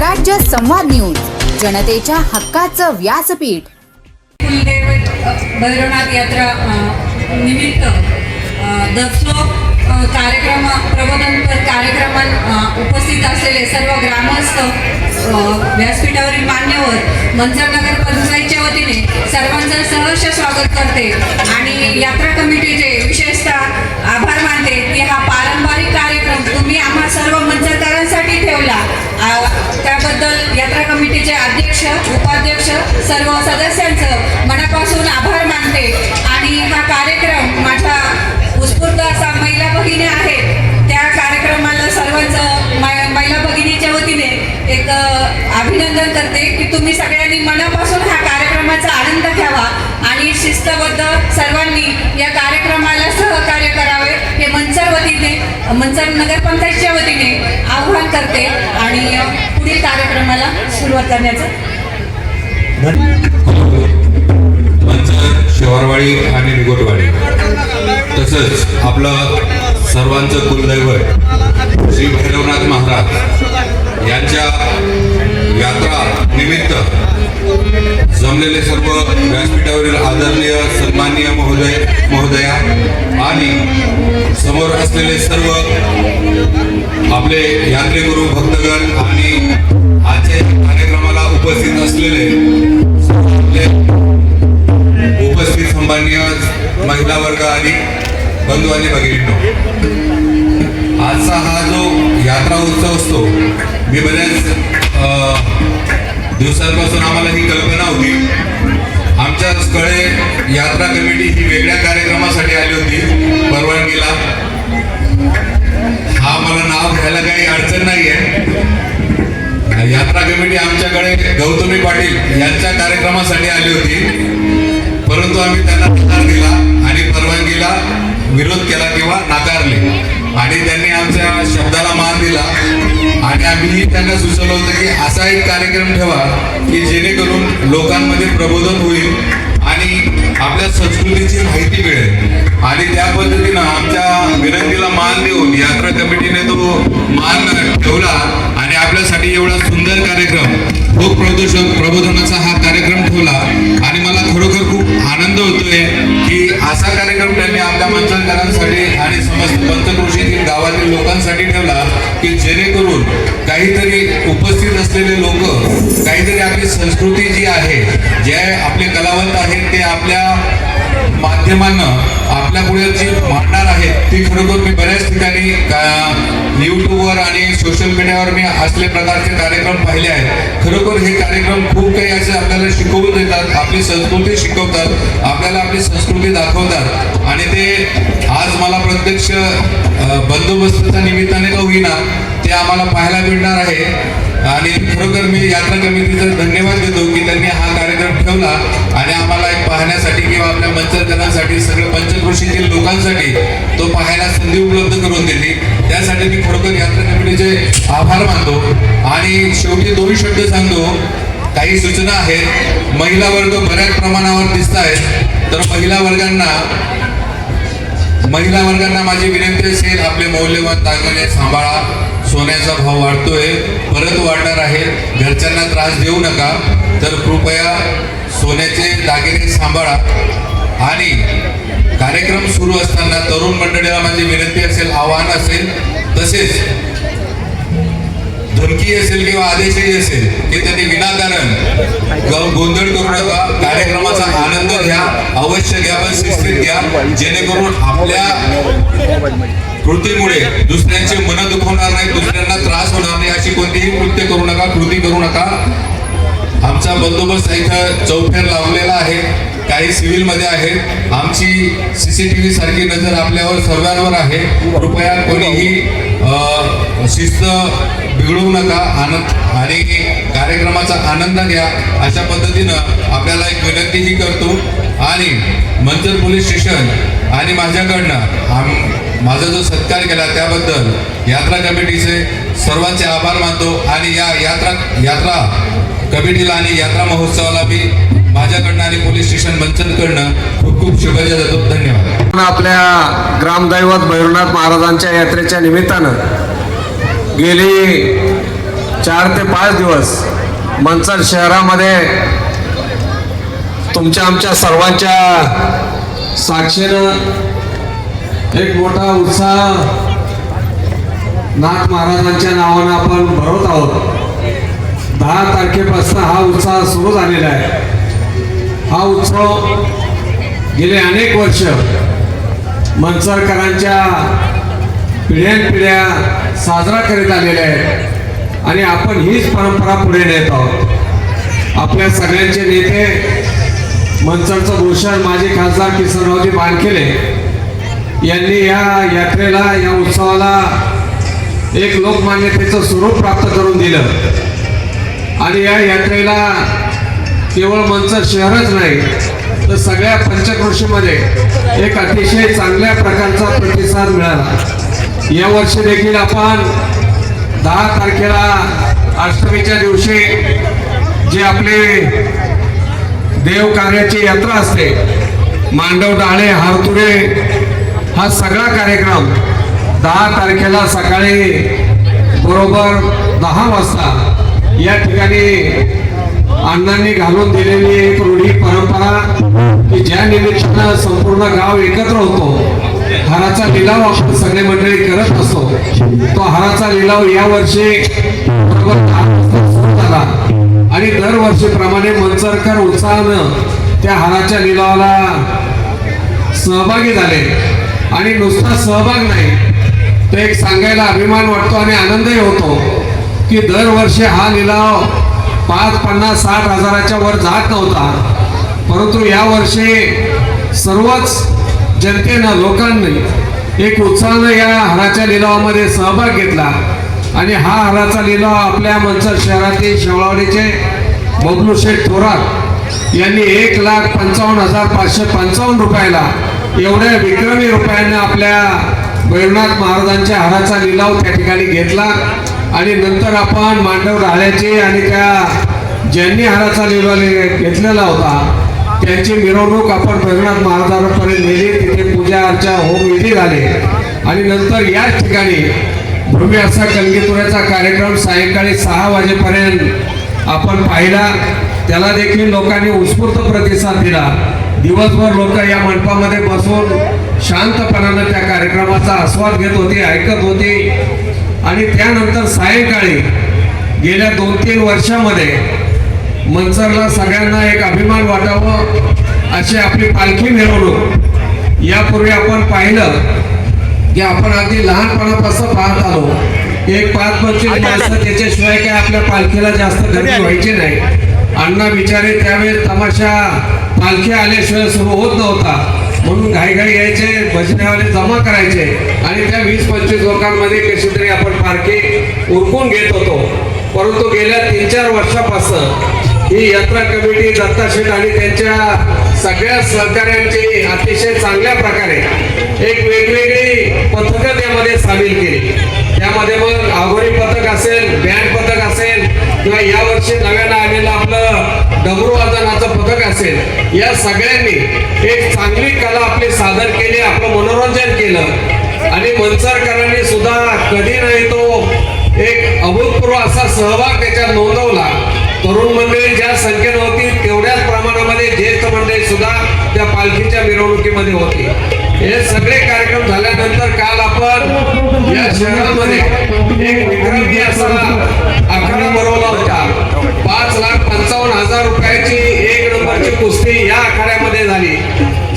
स्वराज्य संवाद न्यूज, जनतेच्या हक्काचं व्यासपीठ। भैरवनाथ यात्रा निमित्त दसलोक कार्यक्रम प्रबोधनपर कार्यक्रमात उपस्थित असलेले सर्व ग्रामस्थ, व्यासपीठावरील मान्यवर, मंचरनगर पंचायतच्या वतीने सर्वांचं सहर्ष स्वागत करते आणि यात्रा कमिटीचे विशेषतः आभार मानते की हा पारंपरिक कार्यक्रम तुम्ही आम्हा सर्व मंचरकरांसाठी ठेवला। त्याबद्दल यात्रा कमिटीचे अध्यक्ष, उपाध्यक्ष, सर्व सदस्यांचं मनापासून आभार मानते आणि हा कार्यक्रम माझ्या उत्स्फूर्त असा महिला भगिनी आहेत त्या कार्यक्रमाला सर्वांचं महिला भगिनीच्या वतीने एक अभिनंदन करते की तुम्ही सगळ्यांनी मनापासून हा कार्यक्रमाचा आनंद घ्यावा आणि शिस्तबद्ध सर्वांनी या कार्यक्रमाला सहकार्य करावे हे मंचर नगरपंचायतच्या वतीने आवाहन करते आणि पुढील कार्यक्रमाला सुरुवात करण्याचं मंचर, शिवारवाडी आणि निगोटवाडी तसंच आपलं सर्वांचं कुलदैवत श्री भैरवनाथ महाराज यांच्या यात्रा निमित्त जमलेले सर्व व्यासपीठावरील आदरणीय सन्माननीय महोदया आणि समोर असलेले सर्व आपले यात्रेकरू भक्तगण आणि आजच्या कार्यक्रमाला उपस्थित असलेले उपस्थित सन्माननीय महिला वर्ग आणि बंधू आणि भगिनींनो, आजचा हा जो यात्रा उत्सव असतो, मी बऱ्याच दिवसांपासून आम्हाला ही कल्पना होती। आमच्या कळे यात्रा कमिटी ही वेगळ्या कार्यक्रमासाठी आली होती परवानगीला। हा मला नाव घ्यायला काही अडचण नाही आहे। यात्रा कमिटी आमच्याकडे गौतमी पाटील यांच्या कार्यक्रमासाठी आली होती, परंतु आम्ही त्यांना नकार दिला आणि परवानगीला विरोध केला किंवा नाकारले आणि त्यांनी आमच्या शब्दाला मान दिला आणि आम्ही त्यांना सुचवलं होतं की असा एक कार्यक्रम ठेवा की जेणेकरून लोकांमध्ये प्रबोधन होईल आणि आपल्या संस्कृतीची माहिती मिळेल आणि त्या पद्धतीनं आमच्या विनंतीला मान देऊन यात्रा कमिटीने तो मान ठेवला आणि आपल्यासाठी एवढा सुंदर कार्यक्रम, भोग प्रबोधनाचा हा कार्यक्रम ठेवला आणि मला खरोखर खूप आनंद होतोय की असा कार्यक्रम त्यांनी आपल्या मंचरकरांसाठी आणि समस्त पंचक्रोशीतील गावातील लोकांसाठी ठेवला की जेणेकरून काहीतरी उपस्थित असलेले लोक काहीतरी आपली संस्कृती जी आहे, जे आपले कलावंत आहेत ते आपल्या माध्यमानं आपल्या पुढे जी मांडणार आहेत ती खरोखर मी बऱ्याच ठिकाणी यूट्यूबवर आणि सोशल मीडियावर मी असले प्रकारचे कार्यक्रम पाहिले आहेत। खरोखर हे कार्यक्रम खूप काही असे आपल्याला शिकवून देतात, आपली संस्कृती शिकवतात, आपल्याला आपली संस्कृती दाखवतात आणि ते आज मला प्रत्यक्ष बंदोबस्ताच्या निमित्ताने का होईना ते आम्हाला पाहायला मिळणार आहे आणि खरोखर मी यात्रा कमिटीचा धन्यवाद देतो की त्यांनी हा कार्यक्रम ठेवला आणि आम्हाला एक पाहण्यासाठी किंवा आपल्या मंचरकरांसाठी सगळ्या पंचक्रोशीतील लोकांसाठी तो पाहायला संधी उपलब्ध करून दिली। त्यासाठी मी खरोखर यात्रा कमिटीचे आभार मानतो आणि शेवटी दोन शब्द सांगतो। काही सूचना आहेत, महिला वर्ग बऱ्याच प्रमाणावर दिसत आहेत, तर महिला वर्गांना माझी विनंती असेल, आपले मौल्यवान दागिने सांभाळा, सोन्याचा भाव वाढतोय, परत वाढणार आहे, घरच्यांना त्रास देऊ नका, तर कृपया सोन्याचे दागिने सांभाळा आणि कार्यक्रम सुरू असताना तरुण मंडळीला माझी विनंती असेल, आव्हान असेल, तसेच धमकी असेल किंवा आदेशही असेल की त्यांनी विनाकारण गोंधळ करू नका, कार्यक्रमाचा आनंद घ्या, अवश्य घ्या, पण शिस्तीत घ्या, जेणेकरून आपल्या कृतीमुळे दुसऱ्यांचे मन दुखवणार नाही, दुसऱ्यांना त्रास होणार नाही अशी कोणतीही कृत्य करू नका, कृती करू नका। आमचा बंदोबस्त इथं चौफेर लावलेला आहे, काही सिव्हिल मध्ये आहेत, आमची CCTV सारखी नजर आपल्यावर सर्वांवर आहे। कृपया कोणीही शिस्त बिघडवू नका आणि कार्यक्रमाचा आनंद घ्या अशा पद्धतीनं आपल्याला एक विनंतीही करतो आणि मंचर पोलीस स्टेशन आणि माझ्याकडनं माझा जो सत्कार केला त्याबद्दल यात्रा कमिटीचे सर्वांचे आभार मानतो आणि या यात्रा कमिटीला आणि यात्रा महोत्सवाला मी माझ्याकडनं आणि पोलीस स्टेशन मंचरकडनं खूप खूप शुभेच्छा देतो। धन्यवाद। आपल्या ग्रामदैवत भैरवनाथ महाराजांच्या यात्रेच्या निमित्तानं गेली 4 ते 5 दिवस मंचर शहरामध्ये तुमच्या आमच्या सर्वांच्या साक्षीनं एक मोठा उत्साह नाथ महाराजांच्या नावानं आपण भरवत आहोत. 10 तारखेपासून हा उत्साह सुरू झालेला आहे. हा उत्सव गेले अनेक वर्ष मंचरकरांच्या पिढ्यानपिढ्या साजरा करीत आलेल्या आहेत आणि आपण हीच परंपरा पुढे नेत आहोत. आपल्या सगळ्यांचे नेते मंचरचं भूषण माजी खासदार किसनरावजी बानखेले यांनी या यात्रेला, या उत्सवाला एक लोकमान्यतेचं स्वरूप प्राप्त करून दिलं आणि या यात्रेला केवळ मंचर शहरच नाही तर सगळ्या पंचक्रोशीमध्ये एक अतिशय चांगल्या प्रकारचा प्रतिसाद मिळाला. यावर्षी देखील आपण 10 तारखेला अष्टमीच्या दिवशी जे आपले देव कार्याची यात्रा असते, मांडव डाळे हारतुरे, हा सगळा कार्यक्रम 10 तारखेला सकाळी बरोबर 10 वाजता या ठिकाणी अण्णांनी घालून दिलेली एक रूढी परंपरा की ज्या निमित्तानं संपूर्ण गाव एकत्र होतो, हाराचा लिलाव आपण सगळे मंडळी करत असतो. तो हाराचा लिलाव यावर्षी बरोबर 10 वाजता सुरू झाला आणि दरवर्षीप्रमाणे मंचरकर उत्साहानं त्या हाराच्या लिलावाला सहभागी झाले. आणि नुसता सहभाग नाही तर एक सांगायला अभिमान वाटतो आणि आनंदही होतो की दरवर्षी हा लिलाव 5, 50, 60 हजाराच्या वर जात नव्हता, परंतु यावर्षी सर्वच जनतेनं, लोकांनी एक उत्साहानं या हाराच्या लिलावामध्ये सहभाग घेतला आणि हा हाराचा लिलाव आपल्या मंचर शहरातील शेवळावडीचे बबलू शेठ थोरात यांनी 1,55,555 रुपयाला एवढ्या विक्रमी रुपयाने आपल्या भैरवनाथ महाराजांच्या हाराचा लिलाव त्या ठिकाणी घेतला. आणि नंतर आपण मांडव राहण्याची आणि त्या ज्यांनी हाराचा लिलाव घेतलेला होता त्यांची मिरवणूक आपण भैरवनाथ महाराजांपर्यंत नेली. तिथे पूजा अर्चा होमविधी झाले आणि नंतर याच ठिकाणी भव्य असा कलगीतुऱ्याचा कार्यक्रम सायंकाळी 6 वाजेपर्यंत आपण पाहिला. त्याला देखील लोकांनी उत्स्फूर्त प्रतिसाद दिला. दिवसभर लोक या मंडपामध्ये बसून शांतपणानं त्या कार्यक्रमाचा आस्वाद घेत होते, ऐकत होते. आणि त्यानंतर सायंकाळी गेल्या 2-3 वर्षामध्ये मंचरला सगळ्यांना एक अभिमान वाटावं अशी आपली पालखी मिरवणूक यापूर्वी आपण पाहिलं की आपण अगदी लहानपणापासून पाहत आलो. एक 5-25 माणसं त्याच्याशिवाय काय आपल्या पालखीला जास्त गर्दी व्हायची नाही. अण्णा बिचारे त्यावेळेस तमाशा पालखी आल्याशिवाय सुरू होत नव्हता म्हणून घाईघाई यायचे, भजनेवाले जमा करायचे आणि त्या 20-25 लोकांमध्ये कशी तरी आपण पालखी उरकून घेत होतो. परंतु गेल्या 3-4 वर्षापासून ही यात्रा कमिटी दत्ताशेठ आणि त्यांच्या सगळ्या सहकार्यांची अतिशय चांगल्या प्रकारे एक वेगवेगळी पथकं त्यामध्ये सामील केली. त्यामध्ये मग आघोरी पथक असेल, बँड पथक असेल किंवा यावर्षी नव्यानं आलेलं आपलं डमरू वादनाचं पथक असेल, या सगळ्यांनी एक चांगली कला आपली सादर केली, आपलं मनोरंजन केलं आणि मंचरकरांनी सुद्धा कधी नाही तो एक अभूतपूर्व असा सहभाग त्याच्यात नोंदवला. तरुण मंडळी ज्या संख्येने होती तेवढ्याच प्रमाणामध्ये ज्येष्ठ मंडळी सुद्धा त्या पालखीच्या मिरवणुकीमध्ये होती. हे सगळे कार्यक्रम झाल्यानंतर काल आपण या शहरामध्ये एक विक्रमी असा आखाडा भरवला होता. 5,55,000 रुपयाची 1 नंबरची कुस्ती या आखाड्यामध्ये झाली.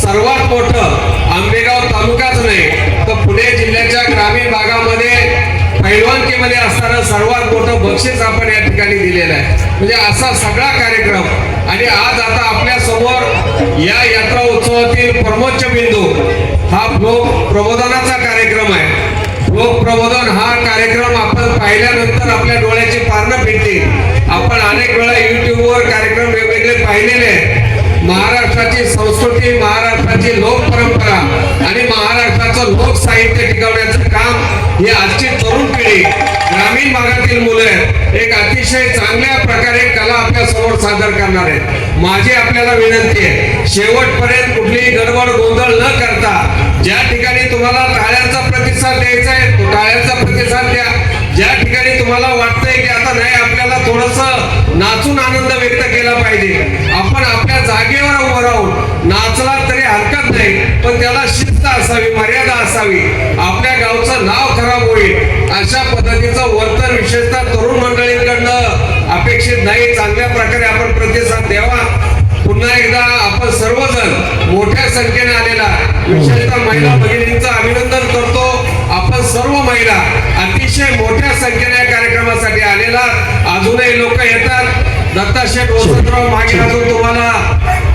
सर्वात मोठं आंबेगाव तालुकाच नाही तर पुणे जिल्ह्याच्या ग्रामीण भागामध्ये पैलवानकीमध्ये असणारं सर्वात मोठं बक्षीस आपण या ठिकाणी दिलेलं आहे. म्हणजे असा सगळा कार्यक्रम आणि आज आता आपल्या समोर या यात्रा उत्सवातील परमोच्च बिंदू हा लोक प्रबोधनाचा कार्यक्रम आहे. लोक प्रबोधन हा कार्यक्रम आपण पाहिल्यानंतर आपल्या डोळ्याची पारणं फिरते. आपण अनेक वेळा युट्यूबवर कार्यक्रम वेगवेगळे पाहिलेले आहेत. महाराष्ट्राची संस्कृती, महाराष्ट्राची लोक परंपरा आणि महाराष्ट्राचं लोक साहित्य टिकवण्याचं काम ही आजची तरुण पिढी, ग्रामीण भागातील मुलं एक अतिशय चांगल्या प्रकारे कला आपल्या समोर सादर करणार आहेत. माझी आपल्याला विनंती आहे, शेवटपर्यंत कुठलीही गडबड गोंधळ न करता ज्या ठिकाणी तुम्हाला टाळ्यांचा प्रतिसाद द्यायचा आहे तो टाळ्यांचा प्रतिसाद द्या. ज्या ठिकाणी तुम्हाला वाटतंय की आता आता नाही, आपल्याला थोडस नाचून आनंद व्यक्त केला पाहिजे. आपण आपल्या जागेवर उभं राहून नाचला तरी हरकत नाही, पण त्याला शिस्त असावी, मर्यादा असावी. आपल्या गावचं नाव खराब होईल अशा पद्धतीचं वर्तन विशेषतः तरुण मंडळींकडनं अपेक्षित नाही. चांगल्या प्रकारे आपण प्रतिसाद द्यावा. पुन्हा एकदा आपण सर्वजण मोठ्या संख्येने आलेला विशेषतः महिला भगिनींचं अभिनंदन करतो. आपण सर्व महिला अतिशय मोठ्या संख्येने या कार्यक्रमासाठी आलेला. अजूनही लोक येतात. दत्ता शेठ वसंतराव मागे अजून तुम्हाला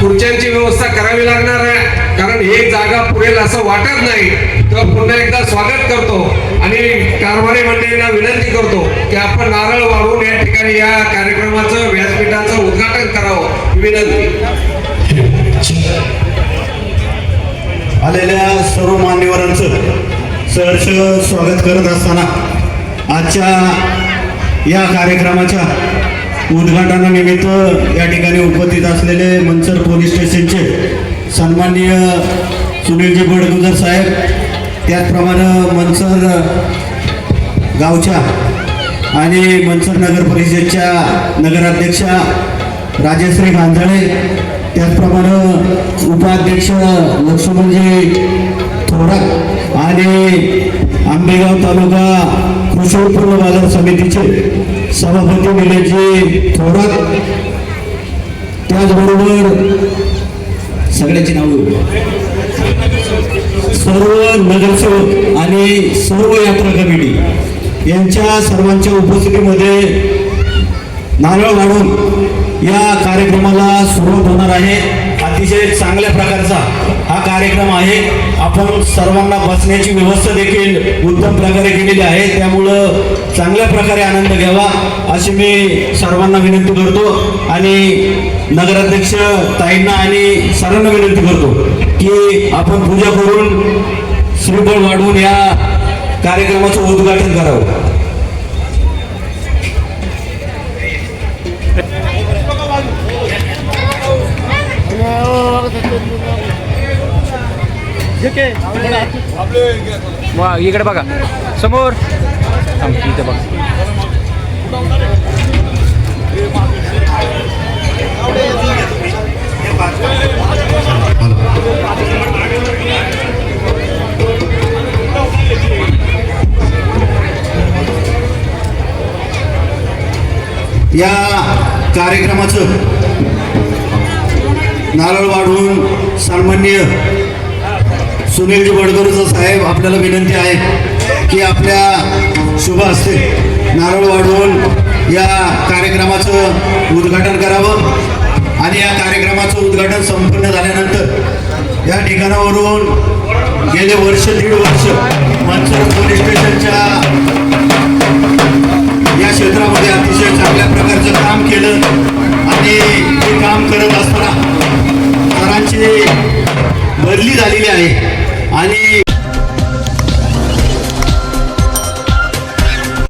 खुर्च्यांची व्यवस्था करावी लागणार आहे, कारण ही जागा पुरेल असं वाटत नाही. तर पुन्हा एकदा स्वागत करतो आणि कारभारी मंडळींना विनंती करतो की आपण नारळ वाढवून या ठिकाणी या कार्यक्रमाचं व्यासपीठाचं उद्घाटन करावं, विनंती. आलेल्या सर्व मान्यवरांचं सहर्ष स्वागत करत असताना आजच्या या कार्यक्रमाच्या उद्घाटनानिमित्त या ठिकाणी उपस्थित असलेले मंचर पोलीस स्टेशनचे सन्माननीय सुनीलजी बडगुजर साहेब, त्याचप्रमाणे मंचर गावच्या आणि मंचर नगर परिषदेच्या नगराध्यक्षा राजश्री गांजाळे, त्याचप्रमाणे उपाध्यक्ष लक्ष्मणजी थोरात आणि आंबेगाव तालुका कृषी उत्पन्न बाजार समितीचे सभापती निलेशजी थोरात, त्याचबरोबर सगळ्यांची नावं, सर्व नगरसेवक आणि सर्व यात्रा कमिटी यांच्या सर्वांच्या उपस्थितीमध्ये नारळ वाढून या कार्यक्रमाला सुरुवात होणार आहे. अतिशय चांगल्या प्रकारचा हा कार्यक्रम आहे. आपण सर्वांना बसण्याची व्यवस्था देखील उत्तम प्रकारे केलेली आहे, त्यामुळं चांगल्या प्रकारे आनंद घ्यावा अशी मी सर्वांना विनंती करतो. आणि नगराध्यक्ष ताईंना आणि सर्वांना विनंती करतो की आपण पूजा करून श्रीफळ वाढवून या कार्यक्रमाचं उद्घाटन करावं. वा इकडे बघा समोर इथे बघा. या कार्यक्रमाचं नारळ वाढवून सन्माननीय सुनीलजी बडगुजर साहेब आपल्याला विनंती आहे की आपल्या शुभ हस्ते नारळ वाढवून या कार्यक्रमाचं उद्घाटन करावं. आणि या कार्यक्रमाचं उद्घाटन संपन्न झाल्यानंतर या ठिकाणावरून गेले वर्ष दीड वर्ष मंचर पोलीस स्टेशनच्या या क्षेत्रामध्ये अतिशय चांगल्या प्रकारचं काम केलं. आणि हे काम करत असताना सरांची बदली झालेली आहे आणि